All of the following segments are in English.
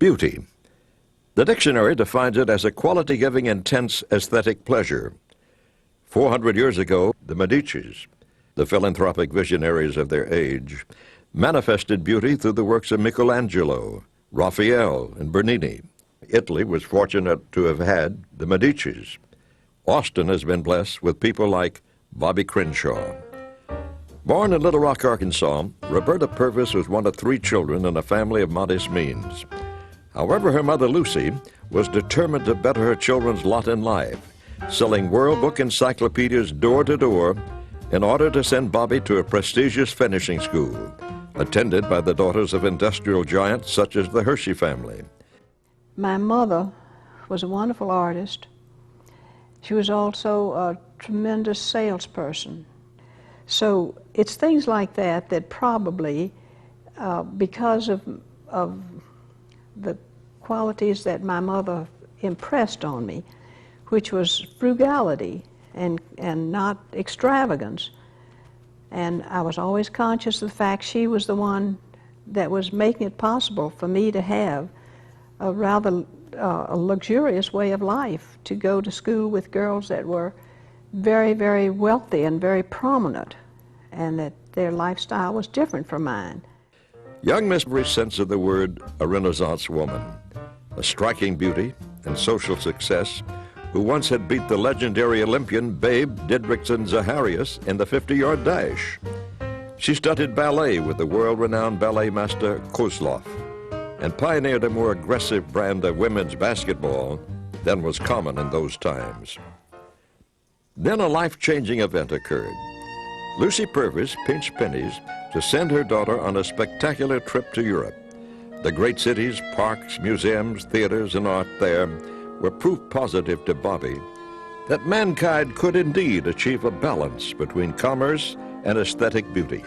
Beauty. The dictionary defines it as a quality giving intense aesthetic pleasure. 400 years ago, the Medicis, the philanthropic visionaries of their age, manifested beauty through the works of Michelangelo, Raphael, and Bernini. Italy was fortunate to have had the Medicis. Austin has been blessed with people like Bobbie Crenshaw. Born in Little Rock, Arkansas, Roberta Purvis was one of 3 children in a family of modest means. However, her mother Lucy was determined to better her children's lot in life, selling World Book encyclopedias door to door in order to send Bobbie to a prestigious finishing school, attended by the daughters of industrial giants such as the Hershey family. My mother was a wonderful artist. She was also a tremendous salesperson. So it's things like that that probably, because of the qualities that my mother impressed on me, which was frugality and not extravagance. And I was always conscious of the fact she was the one that was making it possible for me to have a rather a luxurious way of life, to go to school with girls that were very, very wealthy and very prominent, and that their lifestyle was different from mine. Young Miss Every sense of the word a Renaissance woman, a striking beauty and social success who once had beat the legendary Olympian Babe Didrikson Zaharias in the 50-yard dash. She studied ballet with the world-renowned ballet master Kozlov and pioneered a more aggressive brand of women's basketball than was common in those times. Then a life-changing event occurred. Lucy Purvis pinched pennies to send her daughter on a spectacular trip to Europe. The great cities, parks, museums, theaters, and art there were proof positive to Bobbie that mankind could indeed achieve a balance between commerce and aesthetic beauty.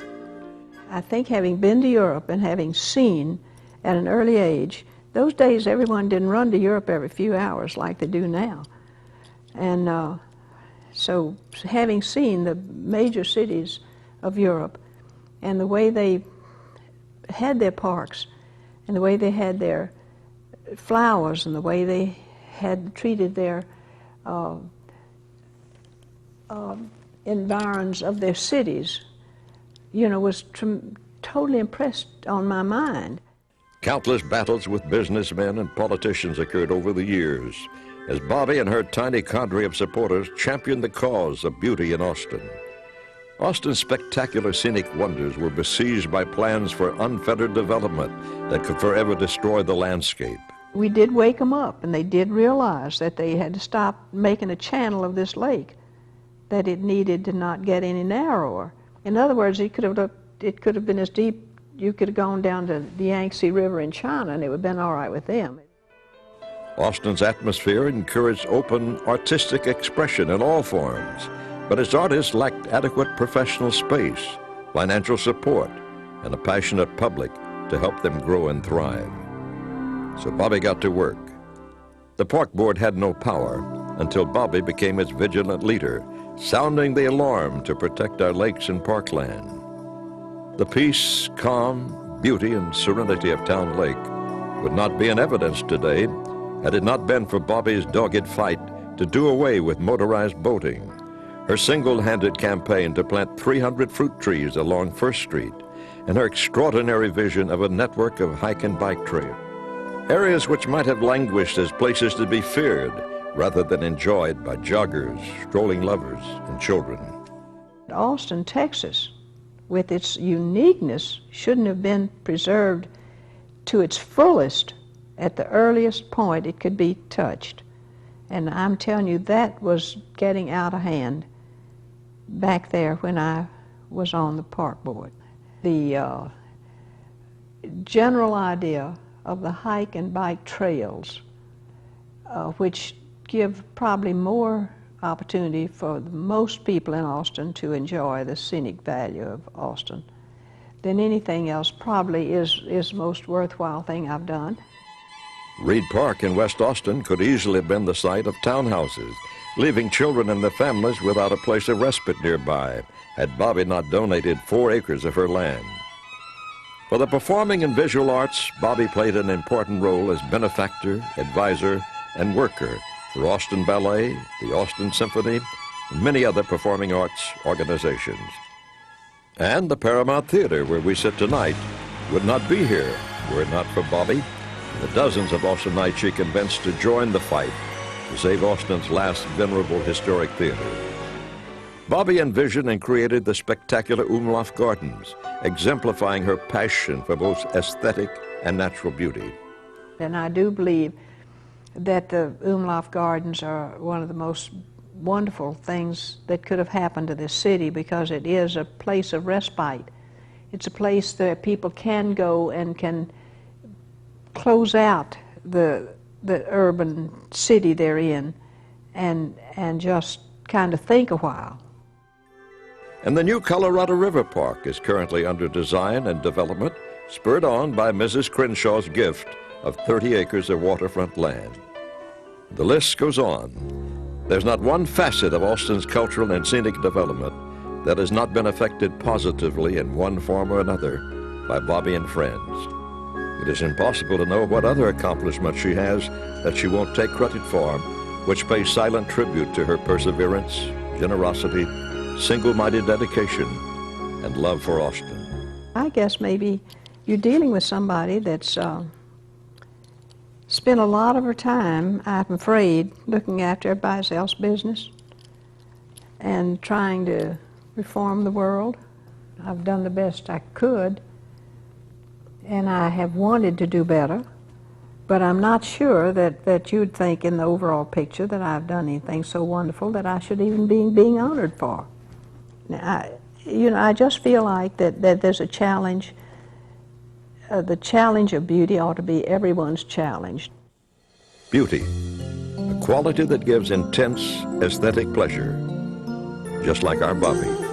I think having been to Europe and having seen at an early age, those days everyone didn't run to Europe every few hours like they do now. And so having seen the major cities of Europe and the way they had their parks and the way they had their flowers and the way they had treated their environs of their cities, you know, was totally impressed on my mind. Countless battles with businessmen and politicians occurred over the years as Bobbie and her tiny cadre of supporters championed the cause of beauty in Austin. Austin's spectacular scenic wonders were besieged by plans for unfettered development that could forever destroy the landscape. We did wake them up, and they did realize that they had to stop making a channel of this lake, that it needed to not get any narrower. In other words, it could have been as deep, you could have gone down to the Yangtze River in China and it would have been all right with them. Austin's atmosphere encouraged open artistic expression in all forms, but its artists lacked adequate professional space, financial support, and a passionate public to help them grow and thrive. So Bobbie got to work. The park board had no power until Bobbie became its vigilant leader, sounding the alarm to protect our lakes and parkland. The peace, calm, beauty, and serenity of Town Lake would not be in evidence today had it not been for Bobbie's dogged fight to do away with motorized boating, her single-handed campaign to plant 300 fruit trees along First Street, and her extraordinary vision of a network of hike and bike trails, areas which might have languished as places to be feared rather than enjoyed by joggers, strolling lovers, and children. Austin, Texas, with its uniqueness, shouldn't have been preserved to its fullest at the earliest point it could be touched. And I'm telling you, that was getting out of hand back there when I was on the park board. The general idea of the hike and bike trails, which give probably more opportunity for most people in Austin to enjoy the scenic value of Austin than anything else, probably is the most worthwhile thing I've done. Reed Park in West Austin could easily have been the site of townhouses, leaving children and their families without a place of respite nearby, had Bobbie not donated 4 acres of her land. For the performing and visual arts, Bobbie played an important role as benefactor, advisor, and worker for Austin Ballet, the Austin Symphony, and many other performing arts organizations. And the Paramount Theater, where we sit tonight, would not be here were it not for Bobbie and the dozens of Austinites she convinced to join the fight to save Austin's last venerable historic theater. Bobbie envisioned and created the spectacular Umlauf Gardens, exemplifying her passion for both aesthetic and natural beauty. And I do believe that the Umlauf Gardens are one of the most wonderful things that could have happened to this city, because it is a place of respite. It's a place that people can go and can close out the urban city they're in and just kind of think a while. And the new Colorado River Park is currently under design and development, spurred on by Mrs. Crenshaw's gift of 30 acres of waterfront land. The list goes on. There's not one facet of Austin's cultural and scenic development that has not been affected positively in one form or another by Bobbie and friends. It is impossible to know what other accomplishments she has that she won't take credit for, which pays silent tribute to her perseverance, generosity, single-minded dedication, and love for Austin. I guess maybe you're dealing with somebody that's spent a lot of her time, I'm afraid, looking after everybody else's business and trying to reform the world. I've done the best I could, and I have wanted to do better, but I'm not sure that you'd think in the overall picture that I've done anything so wonderful that I should even be being honored for. Now, I just feel like that there's a challenge. The challenge of beauty ought to be everyone's challenge. Beauty, a quality that gives intense aesthetic pleasure, just like our Bobbie.